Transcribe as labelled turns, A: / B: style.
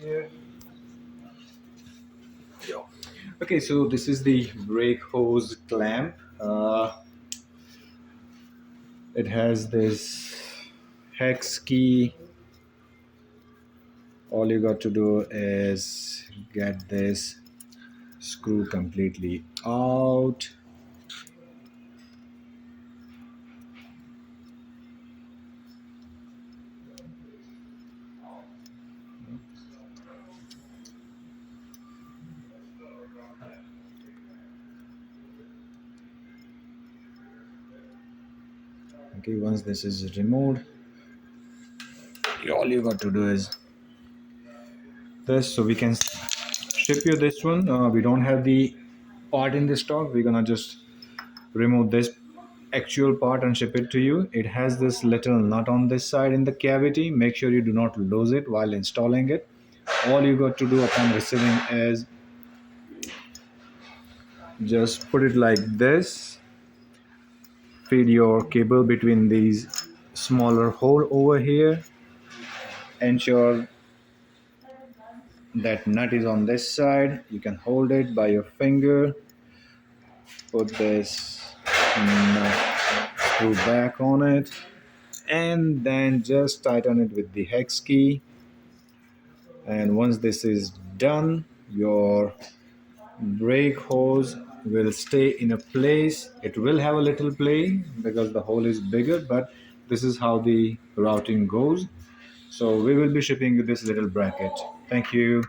A: here. Yeah. Okay, so this is the brake hose clamp. It has this hex key. All you got to do is get this screw completely out. Okay, once this is removed, all you got to do is this. So we can ship you this one. We don't have the part in the stock. We're gonna just remove this actual part and ship it to you. It has this little nut on this side in the cavity. Make sure you do not lose it while installing it. All you got to do upon receiving is just put it like this, feed your cable between these smaller hole over here, ensure that nut is on this side. You can hold it by your finger, put this nut screw back on it, and then just tighten it with the hex key. And once this is done, your brake hose will stay in a place. It will have a little play because the hole is bigger, but this is how the routing goes. So we will be shipping you this little bracket. Thank you.